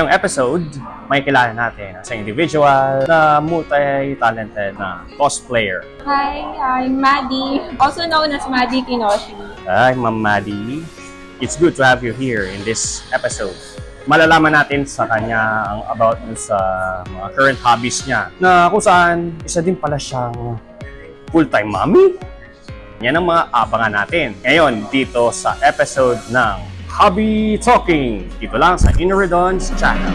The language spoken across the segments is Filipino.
Ngayong episode, may kilala natin sa individual na multi-talented na cosplayer. Hi, I'm Maddie, also known as Maddie Kinoshi. Hi, Ma'am Maddie. It's good to have you here in this episode. Malalaman natin sa kanya ang about sa mga current hobbies niya na kung saan isa din pala siyang full-time mommy. Yan ang mga abangan natin ngayon dito sa episode ng Hobby Talking. Dito lang sa Ineredon's channel.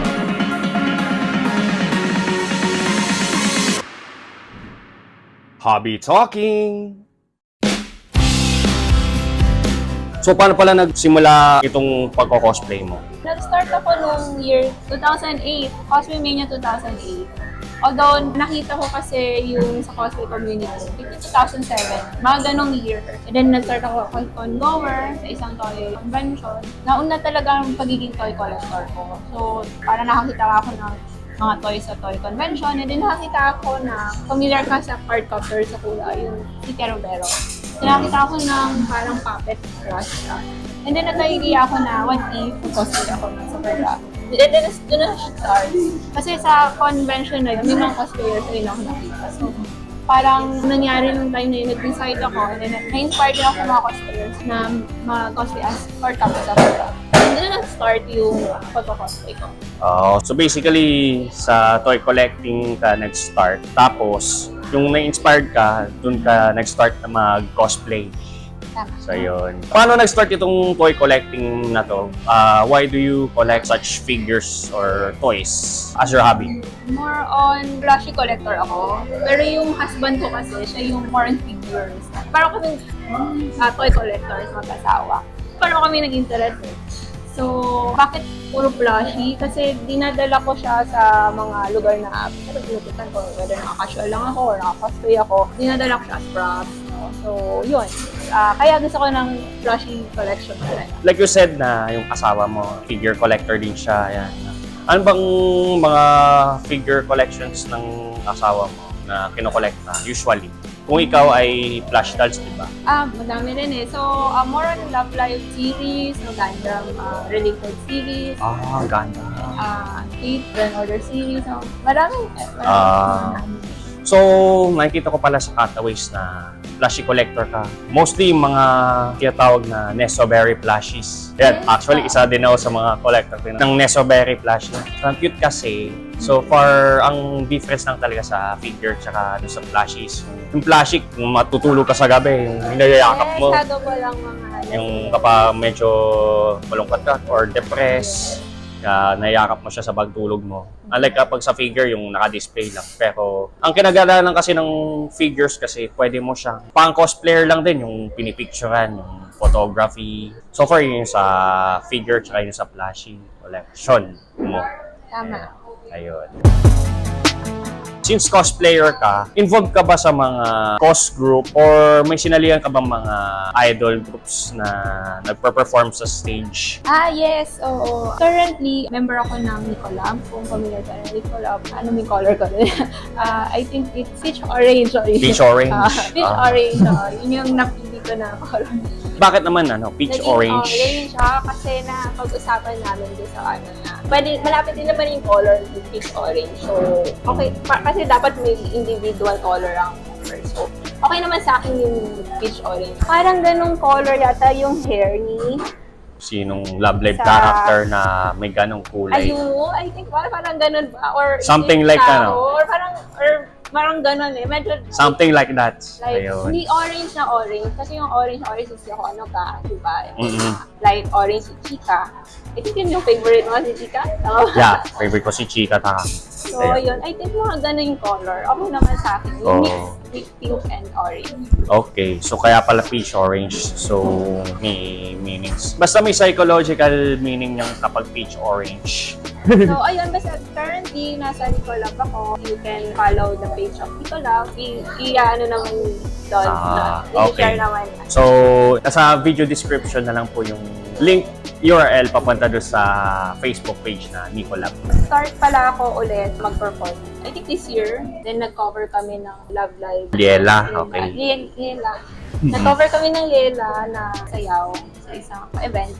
Hobby Talking. So, paano pala nagsimula itong pagko-cosplay mo? Nag-start ako noong year 2008, Cosplay Mania 2008. Although, nakita ko kasi yung sa cosplay community, 2007, mga ganong year. And then, nag-start ako con-goer sa isang toy convention. Nauna talaga ang pagiging toy collector ko. So, para nakakita ako ng mga toys sa toy convention. And then, nakakita ako na familiar ka sa cardcopter sa Kula, yung si Kerobero. So, nakakita ako ng parang puppet crush siya. And then, nag-idea ako na what if cosplay ako ng Super Dragon. And then, doon na start. Kasi sa convention na yun, may mga cosplayers na rin ako nakita. So, parang nangyari nung time na yun, nag-decide ako. And then, na-inspired din ako ng mga cosplayers na mag-cosplay as part of sa Super. And doon na-start yung pagko-cosplay ko. So basically, sa toy collecting ka nag-start. Tapos, yung na-inspired ka, dun ka nag-start na mag-cosplay. So yun. Paano nag-start itong toy collecting na to? Why do you collect such figures or toys as your hobby? More on plushie collector ako. Pero yung husband ko kasi, siya yung more on figures. Parang kami toy collectors, mag-asawa. Parang kami nag-interest eh. So, bakit puro plushie? Kasi dinadala ko siya sa mga lugar na pinupuntan ko. Whether naka-casual lang ako or naka-cosplay ako, dinadala ko siya as props. So, yun. Kaya gusto ko ng plushie collection talaga. Like you said na yung asawa mo, figure collector din siya. Yan. Ano bang mga figure collections ng asawa mo na kinokolekta usually? Kung ikaw ay plush dolls, di ba? Madami rin eh. So, more on Love Live series, no Gundam related series. Ganda. Fate, Grand Order series. So, marami. So, nakikita ko pala sa Cutaways na plushie collector ka. Mostly yung mga tinatawag na Nesoberry plushies. Yan, actually, isa din ako sa mga collector ko ng Nesoberry plushie. Ang cute kasi. So far, ang difference lang talaga sa figure tsaka sa plushies. Yung plushie, kung matutulog ka sa gabi, yung hinayayakap mo. Shadow ko lang mga Yung kapag medyo malungkot ka or depressed, nayakap mo siya sa pagtulog mo. Unlike kapag sa figure, yung naka-display lang. Pero, ang kinagalanan kasi ng figures kasi, pwede mo siyang pang-cosplayer lang din, yung pinipicturean, yung photography. So far, yun yung sa figure, tsaka yun sa plushie collection mo. Tama. Ayun. Since cosplayer ka, involved ka ba sa mga cos group or may sinalihan ka bang mga idol groups na nagpe-perform sa stage? Yes, oo. Currently, member ako ng Nicolab. Kung familiar ka na Nicolab, ano may color ko rin? I think it's Peach Orange. Peach Orange? Peach Orange. Yun yung napili ko na color. Bakit naman Peach Orange? Orange siya kasi na pag-usapan namin doon sa ano na. Pwede, malapit din naman yung color yung Peach Orange. So, okay. Kasi dapat may individual color ang member. So, okay naman sa akin yung Peach Orange. Parang ganung color yata yung hair ni Sinong Love Live character na may ganong kulay? Ayun, I think parang ganun ba? Or something like Or parang ganun eh. Medyo something like that. like, Ayun. hindi orange na orange. Kasi yung orange is yung ano ka, diba? Mm-hmm. Light orange si Chika. I think yun yung favorite mo si Chika. Yeah, favorite ko si Chika Taka. So, yun. I think mga ganun yung color. Okay naman sa akin. Yung mix with pink and orange. Okay, so kaya pala peach orange. So, may meanings. Basta may psychological meaning niyang kapag peach orange. So, ayun. Basta currently, nasa Nicolab ako. You can follow the page of Nicolab. I-ano naman doon. Okay. I-share naman. So, nasa video description na lang po yung link URL papunta doon sa Facebook page na Nicolab. Start pala ako ulit mag-perform. I think this year. Then nag-cover kami ng Love Live. Liela, okay. Liela. Nag-cover kami ng Liela na sayaw sa isang event.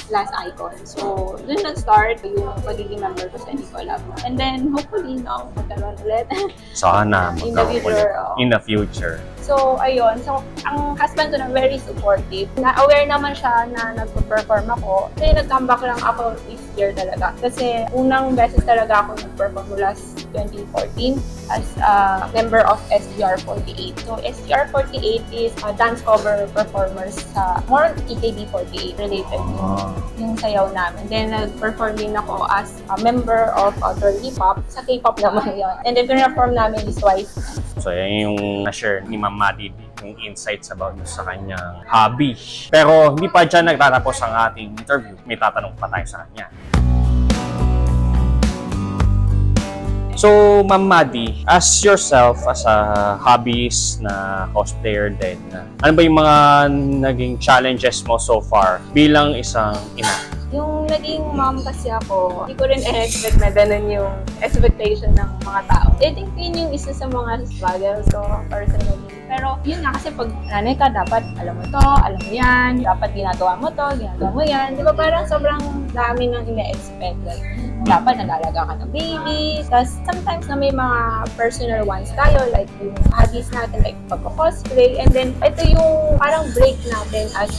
last icon. So, dun nag-start yung pagiging member ko sa Nicolab. And then, hopefully, no, magkaroon ulit. Sana In the future, in the future. So, ayun. So, ang husband ko na very supportive. Na-aware naman siya na nag-perform ako. Kasi nag-comeback lang ako this year talaga. Kasi unang beses talaga ako nag-perform mula 2014 as a member of SGR48. So, SGR48 is a dance cover performers sa more TKB48 related yung sayaw namin. Then, nag-perform din ako as a member of Girly Pop. Sa K-pop naman yun. And then, perform namin is Twice. So, yan yung na-share ni Ma'am Maddie, yung insights about sa kanyang hobby. Pero hindi pa dyan nagtatapos ang ating interview. May tatanong pa tayo sa kanya. So, Ma'am Maddie, as yourself, as a hobbyist na cosplayer din, ano ba yung mga naging challenges mo so far bilang isang ina? Yung naging mom kasi ako, hindi ko rin expect na ganun yung expectation ng mga tao. I think yun yung isa sa mga struggles ko personally. Pero yun nga kasi pag nanay ka, dapat alam mo to, alam mo yan, dapat ginagawa mo to, ginagawa mo yan. Di ba parang sobrang dami ng ina-expect. Like, dapat nalalaga ka ng baby. Tapos sometimes na may mga personal ones tayo, like yung hobbies natin, like pagko-cosplay. And then ito yung parang break natin as,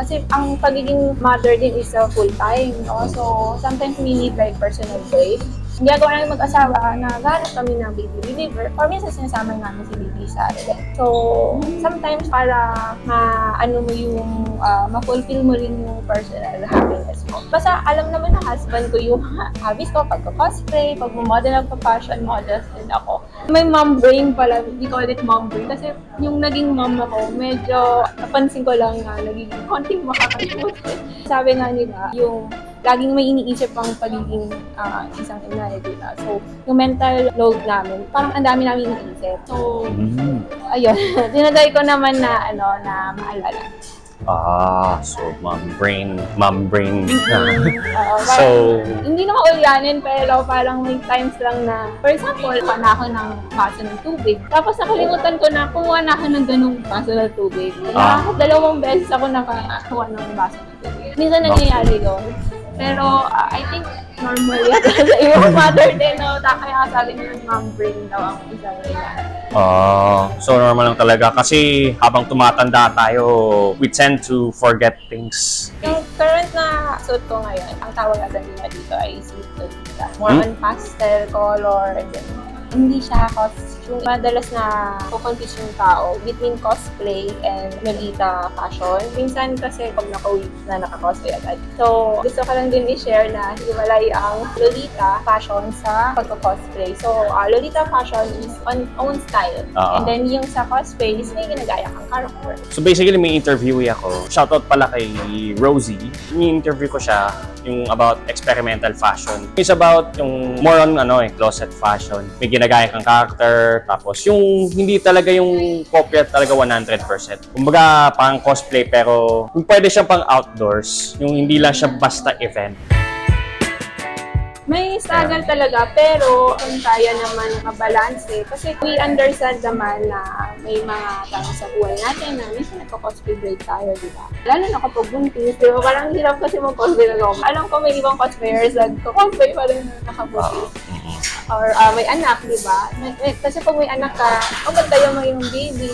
kasi ang pagiging mother din is a full-time, no? So sometimes we need like personal break. Ginagawa namin mag-asawa na gahanap kami ng baby reliever or minsan sinasama namin si baby sa atin. So, sometimes para ma-ano mo yung, ma-fulfill mo rin yung personal happiness mo. Basta alam naman ng husband ko yung hobbies ko, pagka-cosplay, pag-model, fashion models din ako. May mom brain pala, we call it mom brain kasi yung naging mom ako, medyo napansin ko lang na naging konting makakalimutan. Sabi nga nila, yung laging may iniisip ang pagiging isang ina, diba? So, yung mental load namin, parang ang dami namin iniisip. So, ayun, dinagay ko naman na, na maalala. So mom brain na. So, hindi naman ulyanin, pero parang may times lang na, for example, na ako ng baso ng tubig. Tapos nakalimutan ko na kumuha na ako ng ganung baso ng tubig. Dalawang beses ako nakakuha ng baso ng tubig. Minsan nangyayari yun. Pero I think normal yan. Sa ibang mother din, no? Kaya sabi niyo yung mom brain daw ang isang yan. So normal lang talaga kasi habang tumatanda tayo, we tend to forget things. Yung current na suit ko ngayon, ang tawag natin nila dito ay suit Lolita. More on pastel color and then hindi siya costume. Madalas na kukonfuse yung tao between cosplay and Lolita fashion. Minsan kasi pag naka-week na naka-cosplay agad. So, gusto ko lang din i-share na hiwalay ang Lolita fashion sa pagka-cosplay. So, Lolita fashion is on own style. And then yung sa cosplay is may ginagaya kang character. So basically, may interviewee ako. Shoutout pala kay Rosie. Ni-interview ko siya yung about experimental fashion. It's about yung more on closet fashion. May ginagaya kang character, tapos yung hindi talaga yung kopya talaga 100%. Kumbaga, pang cosplay pero kung pwede siya pang outdoors, yung hindi lang siya basta event. May struggle talaga, pero kung kaya naman mabalanse. Kasi we understand naman na may mga tanong sa buhay natin na minsan nagko-cosplay break tayo, di ba? Lalo na kapag buntis, di ba? Parang hirap kasi mag-cosplay na lang. Alam ko may ibang cosplayers nagko-cosplay pa rin na nakabuntis. Or may anak, di ba? Kasi pag may anak ka, ba't tayo mo yung baby?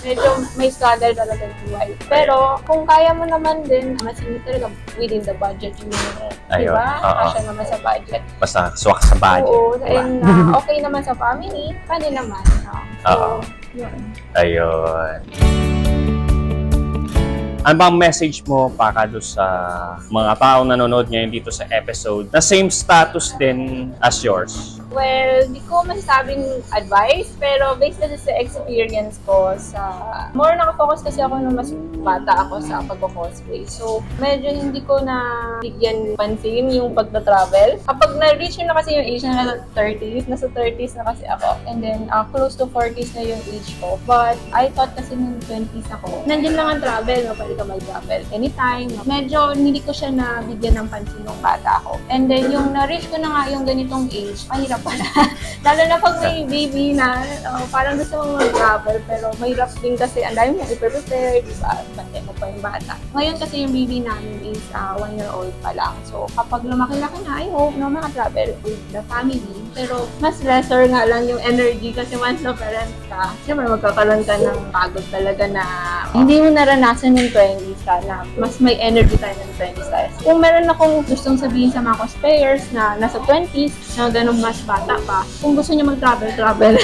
Medyo may struggle talaga ng buhay. Pero kung kaya mo naman din, masin talaga within the budget yun, di ba? Kasya naman sa budget. Basta swak sa budget. Oo, and okay naman sa family, pwede naman. So, yun. Ayun. Ano bang message mo para doon sa mga taong nanonood ngayon dito sa episode na same status din as yours? Well, di ko masasabing advice, pero based kasi sa experience ko, more nakafocus kasi ako nung mas bata ako sa pag-cosplay. So, medyo hindi ko na bigyan pansin yung pagta-travel. Kapag na-reach na kasi yung age na nasa 30s na kasi ako. And then, close to 40s na yung age ko. But, I thought kasi nung 20s ako, nandiyan lang ang travel, pwede ka mag-travel anytime. Medyo hindi ko siya nabigyan ng pansin nung bata ako. And then, yung na-reach ko na nga yung ganitong age, mahirap pala. Lalo na pag may baby na, parang gusto mong mag-travel, pero mahirap din kasi ang dami mong i-prepare, di ba? Pantay mo pa yung bata. Ngayon kasi yung baby namin is 1-year-old pa lang. So kapag lumaki-laki na, I hope na maka-travel with the family. Pero mas lesser nga lang yung energy kasi once na parents ka, siyempre magkakaroon ka ng pagod talaga na hindi mo naranasan yung 20s ka na mas may energy tayo ng 20s tayo. Kung meron akong gustong sabihin sa mga cosplayers na nasa 20s, na ganun mas bata pa, kung gusto niyo mag-travel,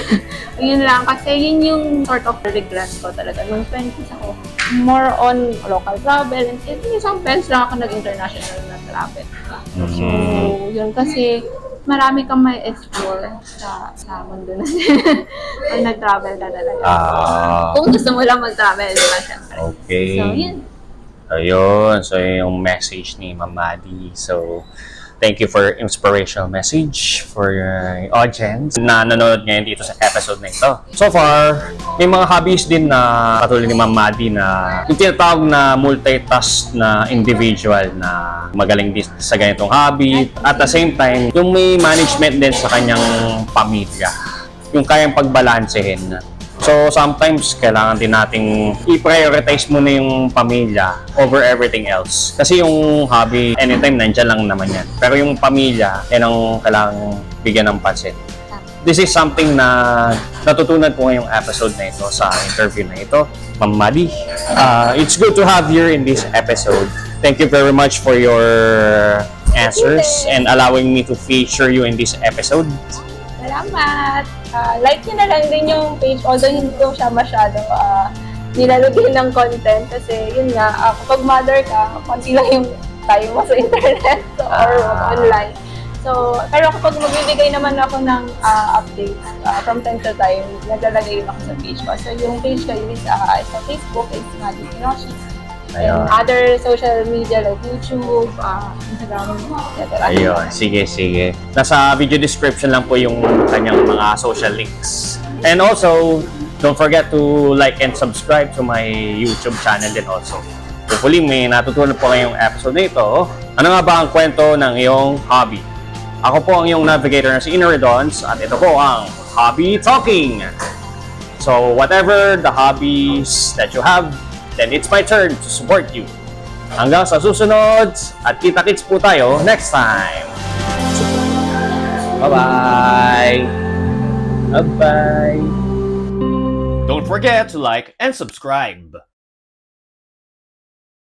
yun lang. Kasi yun yung sort of regret ko talaga. Nung 20s ako, more on local travel. And isang beses lang ako nag-international na travel. So, yun kasi marami kang may explore sa mundo na pag nag-travel ka talaga. Kung gusto mo lang mag-travel, di ba? Siyempre. Okay. So, yun. Ayun. So, yung message ni Ma'am Maddie. So, thank you for inspirational message for your audience na nanonood ngayon dito sa episode na ito. So far, may mga hobbies din na katulad ni Ma'am Maddie na yung tinatawag na multitask na individual na magaling din sa ganitong hobby. At the same time, yung may management din sa kanyang pamilya. Yung kayang pagbalansehin. So, sometimes, kailangan din nating i-prioritize muna yung pamilya over everything else. Kasi yung hobby, anytime, nandyan lang naman yan. Pero yung pamilya, yan ang kailangang bigyan ng pansin. This is something na natutunan ko ngayong episode na ito sa interview na ito. Ma'am Maddie, it's good to have you in this episode. Thank you very much for your answers and allowing me to feature you in this episode. Salamat! Like nyo na lang din yung page, although hindi ko siya masyado nilalagay ng content kasi yun nga, kapag mother ka, konti lang yung time mo sa internet or online. So, pero kapag magbibigay naman ako ng updates from time to time, naglalagay yun ako sa page ko. So, yung page ko is sa Facebook, is Maddie Kinoshi. And other social media like YouTube, Instagram, etc. Ayun, sige. Nasa video description lang po yung kanyang mga social links. And also, don't forget to like and subscribe to my YouTube channel din also. Hopefully, may natutunan po ngayong episode na ito. Ano nga ba ang kwento ng iyong hobby? Ako po ang iyong navigator na si Ineridons at ito po ang Hobby Talking. So, whatever the hobbies that you have, then it's my turn to support you. Hanggang sa susunod at kita-kits po tayo next time. Bye-bye! Bye-bye! Don't forget to like and subscribe.